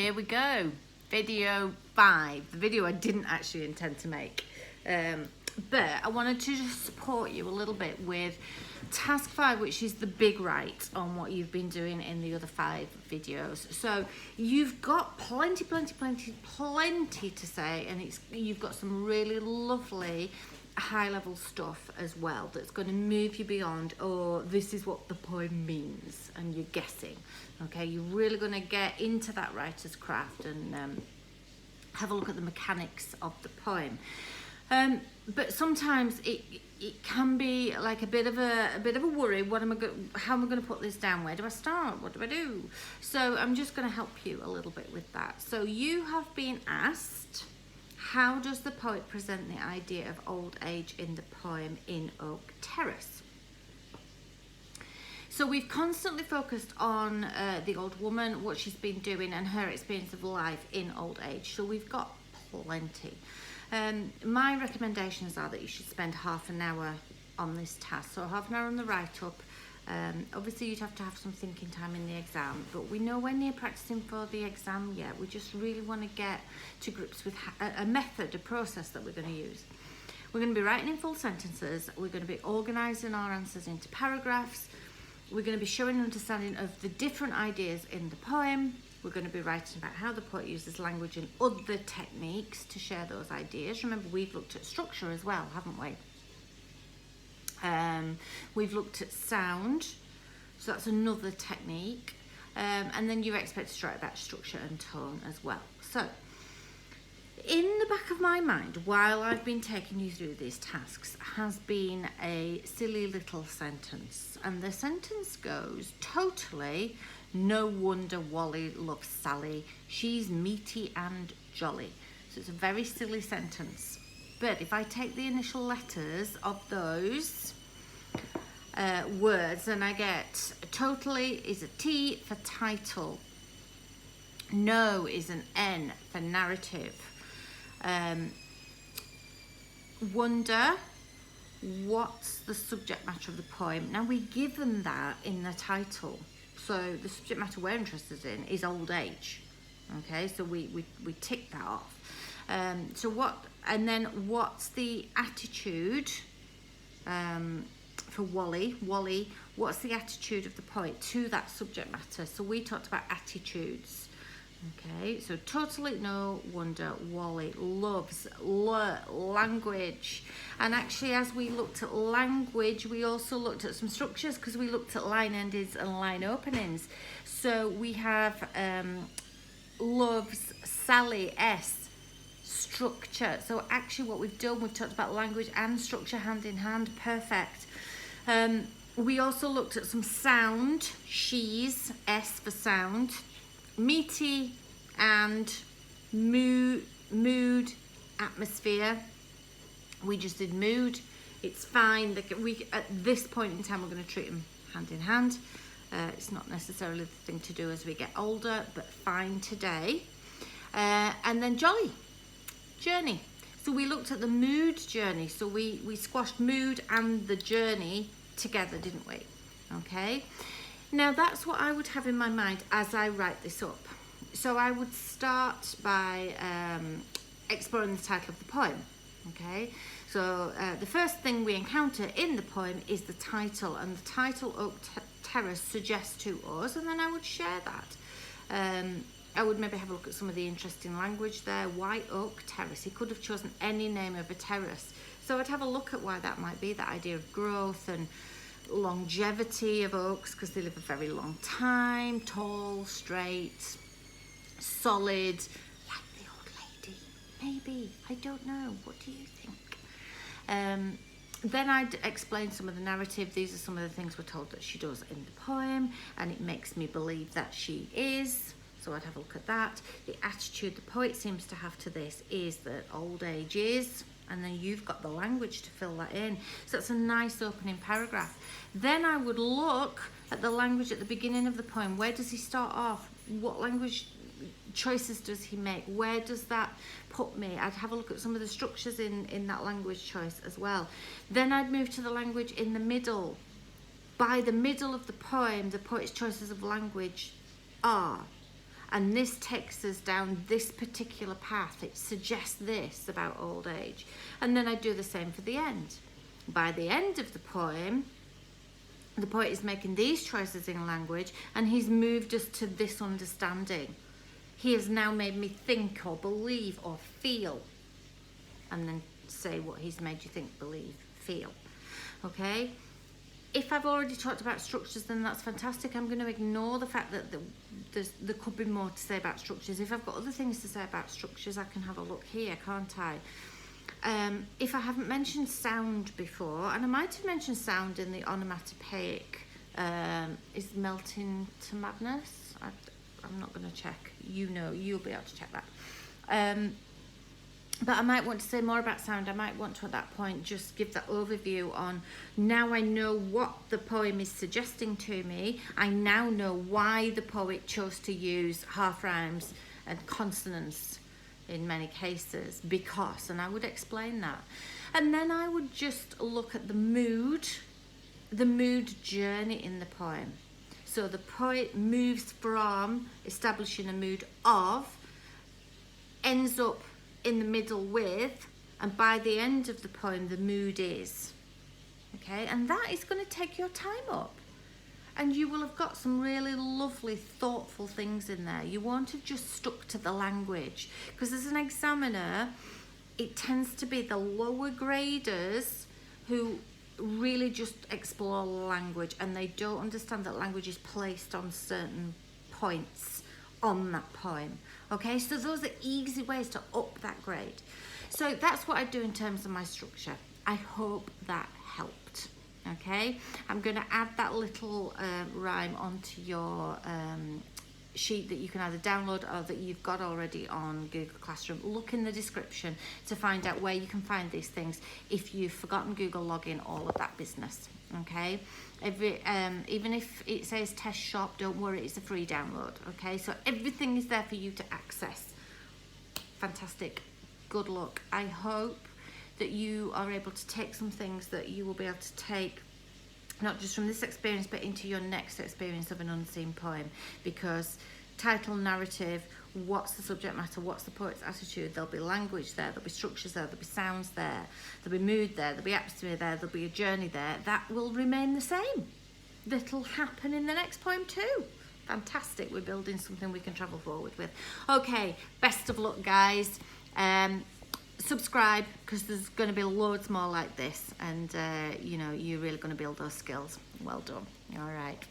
Here we go, video 5, the video I didn't actually intend to make, but I wanted to just support you a little bit with task 5, which is the big write on what you've been doing in the other 5 videos. So you've got plenty to say, and you've got some really lovely high-level stuff as well that's going to move you beyond, oh, this is what the poem means, and you're guessing. Okay, you're really going to get into that writer's craft and have a look at the mechanics of the poem. But sometimes it can be like a bit of a worry. How am I going to put this down? Where do I start? What do I do? So I'm just going to help you a little bit with that. So you have been asked, how does the poet present the idea of old age in the poem in Oak Terrace? So we've constantly focused on the old woman, what she's been doing, and her experience of life in old age. So we've got plenty. My recommendations are that you should spend half an hour on this task. So half an hour on the write-up. Obviously you'd have to have some thinking time in the exam, but we know when you're practicing for the exam, we just really want to get to grips with a method, a process that we're going to use. We're going to be writing in full sentences. We're going to be organising our answers into paragraphs. We're going to be showing an understanding of the different ideas in the poem. We're going to be writing about how the poet uses language and other techniques to share those ideas. Remember, we've looked at structure as well, haven't we? We've looked at sound, so that's another technique. And then you're expected to write about structure and tone as well. So, in the back of my mind, while I've been taking you through these tasks, has been a silly little sentence. And the sentence goes, totally, no wonder Wally loves Sally. She's meaty and jolly. So it's a very silly sentence. But if I take the initial letters of those words, and I get totally is a T for title. No is an N for narrative. Wonder, what's the subject matter of the poem? Now we're given that in the title. So the subject matter we're interested in is old age. Okay, so we tick that off. So what, and then what's the attitude for Wally? Wally, what's the attitude of the poet to that subject matter? So we talked about attitudes. Okay, so totally no wonder Wally loves language. And actually, as we looked at language, we also looked at some structures, because we looked at line endings and line openings. So we have loves Sally, S, structure. So actually what we've done, we've talked about language and structure hand in hand. Perfect. We also looked at some sound, she's, S for sound. Meaty and mood, atmosphere. We just did mood. It's fine. At this point in time, we're going to treat them hand in hand. It's not necessarily the thing to do as we get older, but fine today. And then jolly, journey. So we looked at the mood journey. So we squashed mood and the journey together, didn't we? Okay. Now that's what I would have in my mind as I write this up. So I would start by exploring the title of the poem. Okay, so the first thing we encounter in the poem is the title, and the title Oak Terrace suggests to us, and then I would share that. I would maybe have a look at some of the interesting language there. Why Oak Terrace? He could have chosen any name of a terrace. So I'd have a look at why that might be, that idea of growth and longevity of oaks, because they live a very long time, tall, straight, solid, like the old lady, maybe, I don't know, what do you think? Then I'd explain some of the narrative. These are some of the things we're told that she does in the poem, and it makes me believe that she is, so I'd have a look at that. The attitude the poet seems to have to this is that old age is, and then you've got the language to fill that in. So it's a nice opening paragraph. Then I would look at the language at the beginning of the poem. Where does he start off? What language choices does he make? Where does that put me? I'd have a look at some of the structures in that language choice as well. Then I'd move to the language in the middle. By the middle of the poem, the poet's choices of language are. and this takes us down this particular path. It suggests this about old age. And then I do the same for the end. By the end of the poet is making these choices in language, and he's moved us to this understanding. He has now made me think or believe or feel, and then say what he's made you think, believe, feel. Okay? If I've already talked about structures, then that's fantastic. I'm going to ignore the fact that there could be more to say about structures. If I've got other things to say about structures, I can have a look here, can't I? If I haven't mentioned sound before, and I might have mentioned sound in the onomatopoeic, is melting to madness? I'm not going to check. You'll be able to check that. But I might want to say more about sound. I might want to, at that point, just give that overview on, now I know what the poem is suggesting to me. I now know why the poet chose to use half rhymes and consonants in many cases, because, and I would explain that. And then I would just look at the mood journey in the poem. So the poet moves from establishing a mood of, ends up in the middle with, and by the end of the poem the mood is. Okay, and that is going to take your time up, and you will have got some really lovely thoughtful things in there. You won't have just stuck to the language, because as an examiner it tends to be the lower graders who really just explore language, and they don't understand that language is placed on certain points on that poem. Okay, so those are easy ways to up that grade. So that's what I do in terms of my structure. I hope that helped. Okay, I'm going to add that little rhyme onto your sheet that you can either download or that you've got already on Google Classroom. Look in the description to find out where you can find these things if you've forgotten Google login, all of that business. Okay, even if it says test shop, don't worry, it's a free download. Okay, so everything is there for you to access. Fantastic. Good luck. I hope that you are able to take some things that you will be able to take not just from this experience but into your next experience of an unseen poem, because title, narrative, what's the subject matter, what's the poet's attitude, there'll be language there, there'll be structures there, there'll be sounds there, there'll be mood there, there'll be atmosphere there, there'll be a journey there. That will remain the same. That'll happen in the next poem too. Fantastic. We're building something we can travel forward with. Okay, best of luck, guys. Subscribe, because there's going to be loads more like this, and you're really going to build those skills. Well done. All right.